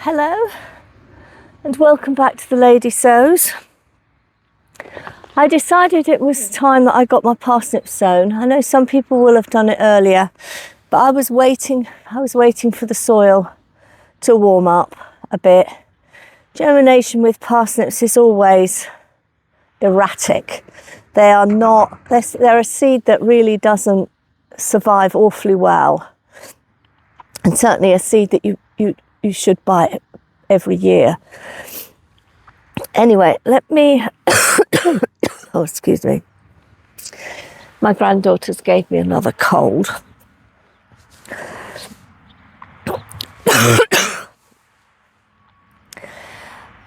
Hello and welcome back to the Lady Sows. I decided it was time that I got my parsnips sown. I know some people will have done it earlier, but I was waiting for the soil to warm up a bit. Germination with parsnips is always erratic. They're a seed that really doesn't survive awfully well, and certainly a seed that you should buy every year. Anyway, let me oh, excuse me. My granddaughters gave me another cold.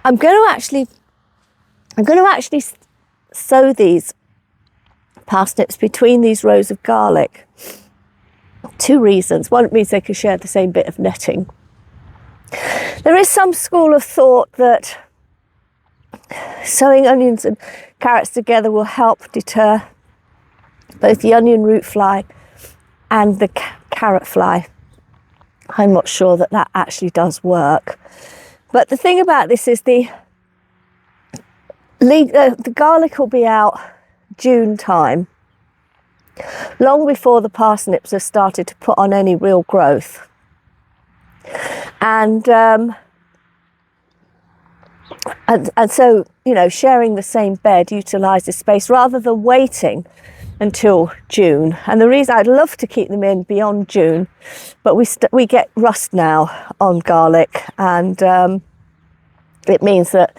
I'm going to actually sow these parsnips between these rows of garlic. Two reasons. One, it means they can share the same bit of netting. There is some school of thought that sowing onions and carrots together will help deter both the onion root fly and the carrot fly. I'm not sure that actually does work. But the thing about this is the garlic will be out June time, long before the parsnips have started to put on any real growth. And so, sharing the same bed utilises space rather than waiting until June. And the reason I'd love to keep them in beyond June, but we get rust now on garlic, and it means that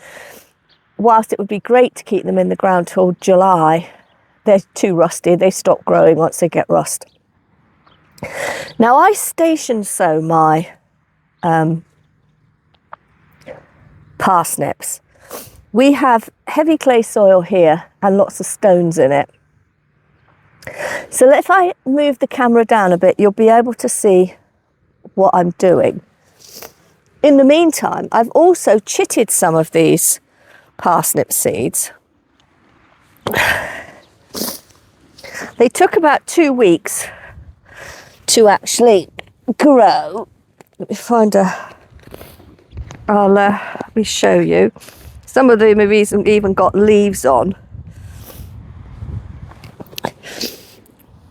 whilst it would be great to keep them in the ground till July, they're too rusty. They stop growing once they get rust. Now I station sow my parsnips. We have heavy clay soil here and lots of stones in it. So if I move the camera down a bit, you'll be able to see what I'm doing. In the meantime, I've also chitted some of these parsnip seeds. They took about 2 weeks to actually grow. Let me find let me show you. Some of them have even got leaves on.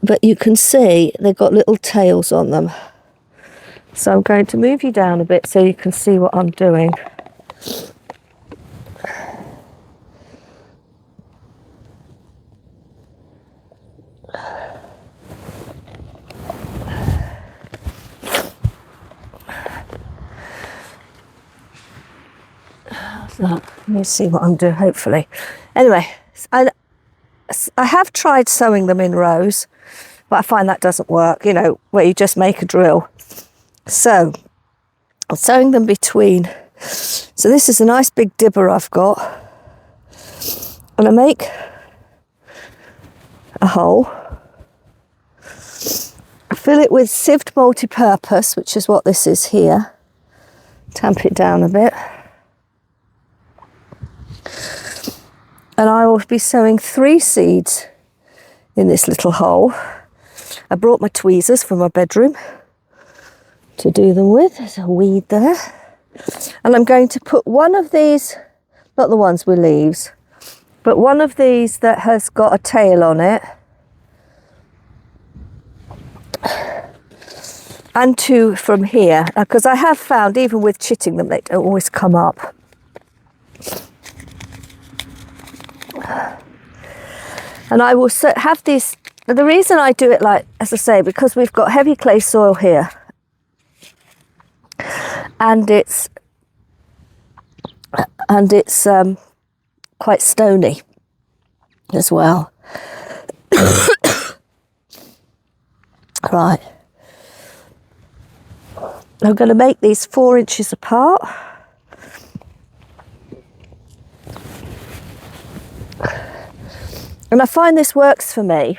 But you can see they've got little tails on them. So I'm going to move you down a bit so you can see what I'm doing. Let me see what I'm doing, hopefully. Anyway, I have tried sowing them in rows, but I find that doesn't work, where you just make a drill. So I'm sowing them between. So this is a nice big dibber I've got. And I make a hole. I fill it with sieved multi-purpose, which is what this is here. Tamp it down a bit. And I will be sowing 3 seeds in this little hole. I brought my tweezers from my bedroom to do them with. There's a weed there. And I'm going to put one of these, not the ones with leaves, but one of these that has got a tail on it. And 2 from here, because I have found even with chitting them, they don't always come up. And I will have these. The reason I do it as I say, because we've got heavy clay soil here, and it's quite stony as well. Right. I'm going to make these 4 inches apart. And I find this works for me.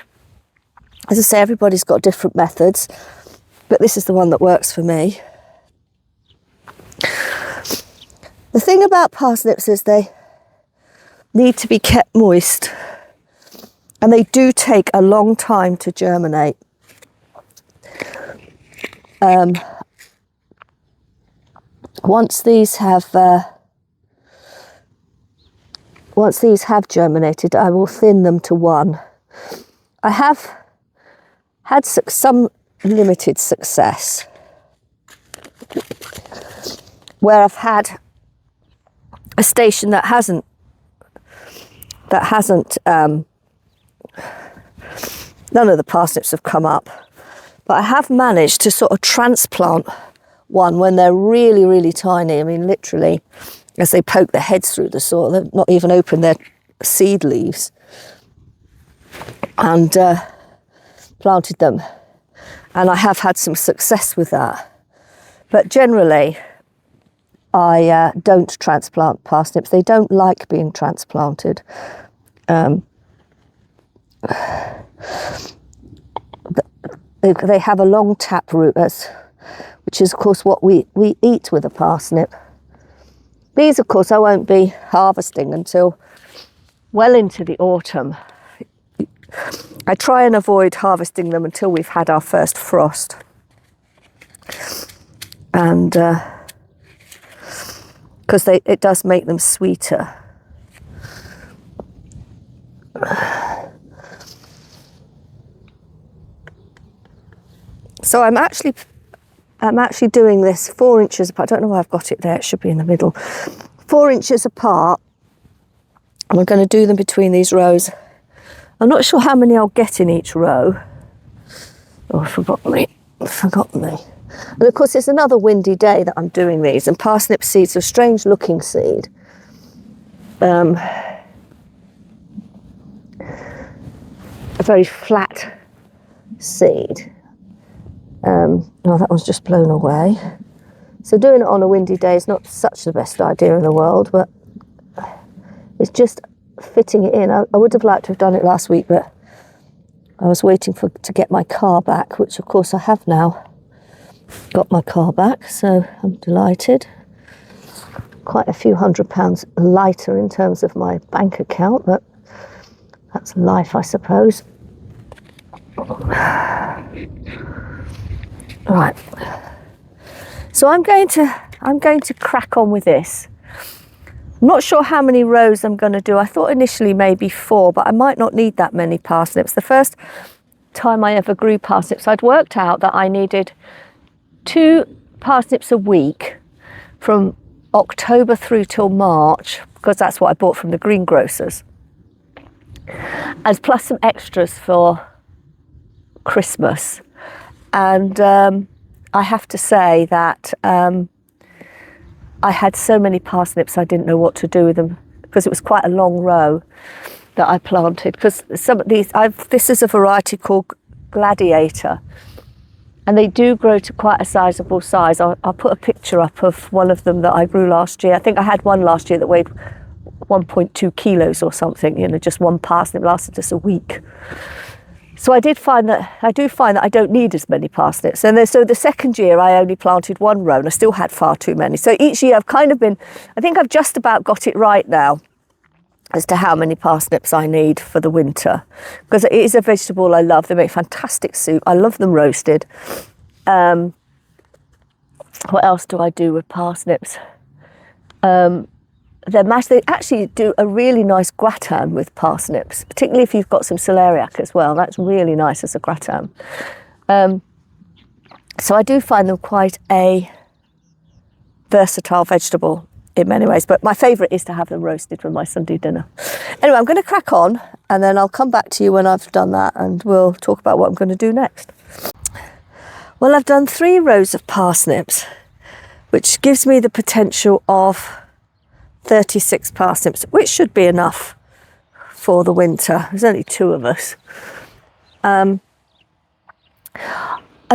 As I say, everybody's got different methods, but this is the one that works for me. The thing about parsnips is they need to be kept moist, and they do take a long time to germinate. once these have germinated, I will thin them to 1. I have had some limited success where I've had a station that hasn't none of the parsnips have come up, but I have managed to sort of transplant one when they're really, really tiny. I mean, literally, as they poke their heads through the soil, they've not even opened their seed leaves, and planted them. And I have had some success with that. But generally, I don't transplant parsnips. They don't like being transplanted. They have a long tap root, which is, of course, what we eat with a parsnip. These, of course, I won't be harvesting until well into the autumn. I try and avoid harvesting them until we've had our first frost. And because it does make them sweeter. So I'm actually doing this 4 inches apart. I don't know why I've got it there. It should be in the middle. 4 inches apart. And we're going to do them between these rows. I'm not sure how many I'll get in each row. Oh, forgot me. And of course, it's another windy day that I'm doing these. And parsnip seeds are a strange looking seed. A very flat seed. Oh, that one's just blown away. So doing it on a windy day is not such the best idea in the world, but it's just fitting it in. I would have liked to have done it last week, but I was waiting to get my car back, which of course I have now got my car back, so I'm delighted. Quite a few £100 lighter in terms of my bank account, but that's life, I suppose. Right, so I'm going to crack on with this. I'm not sure how many rows I'm going to do. I thought initially maybe 4, but I might not need that many parsnips. The first time I ever grew parsnips, I'd worked out that I needed 2 parsnips a week from October through till March, because that's what I bought from the greengrocers, as plus some extras for Christmas. And I have to say that I had so many parsnips I didn't know what to do with them, because it was quite a long row that I planted. Because some of these, this is a variety called Gladiator, and they do grow to quite a sizable size. I'll put a picture up of one of them that I grew last year. I think I had one last year that weighed 1.2 kilos or something. You know, just one parsnip lasted us a week. So I do find that I don't need as many parsnips. And so the second year I only planted 1 row, and I still had far too many. So each year I think I've just about got it right now as to how many parsnips I need for the winter. Because it is a vegetable I love. They make fantastic soup. I love them roasted. What else do I do with parsnips? They're mashed. They actually do a really nice gratin with parsnips, particularly if you've got some celeriac as well. That's really nice as a gratin. So I do find them quite a versatile vegetable in many ways, but my favourite is to have them roasted for my Sunday dinner. Anyway, I'm going to crack on, and then I'll come back to you when I've done that, and we'll talk about what I'm going to do next. Well, I've done 3 rows of parsnips, which gives me the potential of 36 parsnips, which should be enough for the winter. There's only 2 of us. I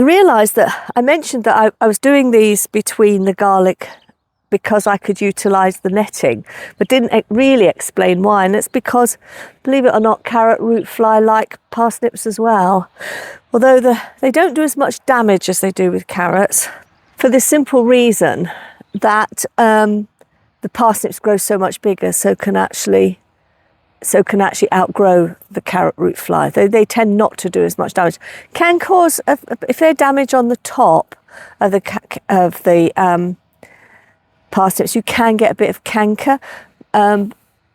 realised that I mentioned that I was doing these between the garlic because I could utilise the netting, but didn't really explain why. And it's because, believe it or not, carrot root fly like parsnips as well, although they don't do as much damage as they do with carrots, for the simple reason that the parsnips grow so much bigger, so can actually outgrow the carrot root fly. They tend not to do as much damage. Can cause, if they're damage on the top of the parsnips, you can get a bit of canker. And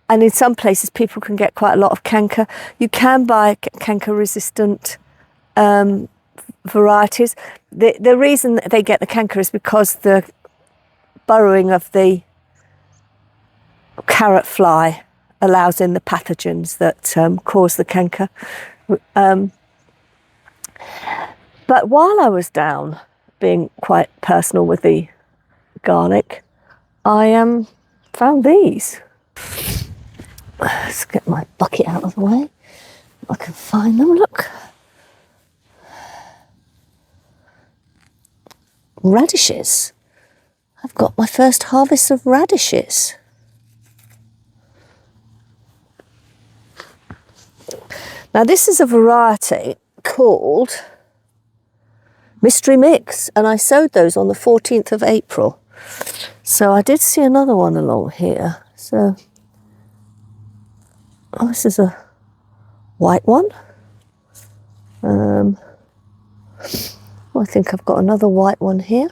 in some places, people can get quite a lot of canker. You can buy canker-resistant varieties. The reason that they get the canker is because the burrowing of the carrot fly allows in the pathogens that cause the canker. But while I was down, being quite personal with the garlic, I found these. Let's get my bucket out of the way. I can find them, look. Radishes. I've got my first harvest of radishes. Now this is a variety called Mystery Mix, and I sowed those on the 14th of April. So I did see another one along here. So, this is a white one. I think I've got another white one here.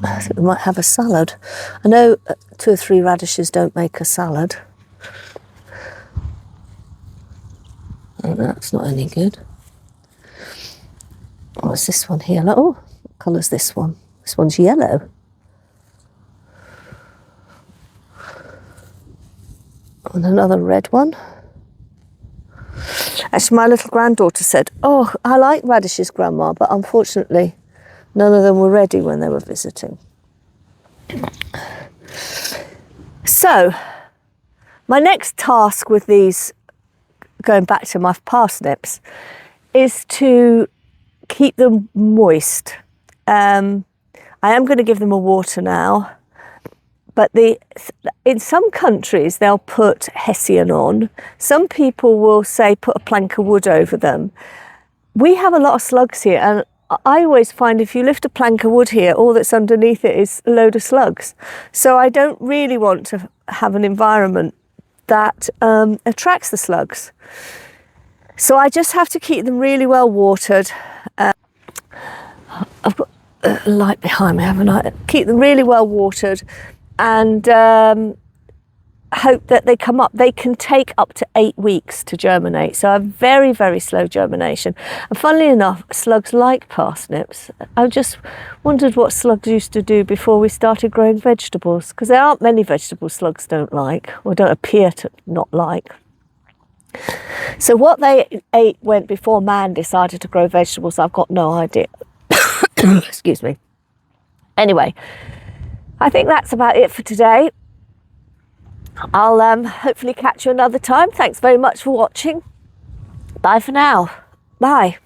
I think we might have a salad. I know 2 or 3 radishes don't make a salad. Oh, that's not any good. What's this one here? Oh, what colour's this one? This one's yellow. And another red one. Actually, my little granddaughter said, "Oh, I like radishes, Grandma," but unfortunately, none of them were ready when they were visiting. So, my next task with these, going back to my parsnips, is to keep them moist. I am going to give them a water now, but in some countries they'll put hessian on. Some people will say put a plank of wood over them. We have a lot of slugs here, and I always find if you lift a plank of wood here, all that's underneath it is a load of slugs. So I don't really want to have an environment that attracts the slugs. So I just have to keep them really well watered. I've got a light behind me, haven't I? Keep them really well watered and hope that they come up. They can take up to 8 weeks to germinate, so a very, very slow germination. And funnily enough, slugs like parsnips. I just wondered what slugs used to do before we started growing vegetables, because there aren't many vegetables slugs don't like, or don't appear to not like. So what they ate went before man decided to grow vegetables, I've got no idea. Excuse me. Anyway, I think that's about it for today. I'll hopefully catch you another time. Thanks very much for watching. Bye for now. Bye.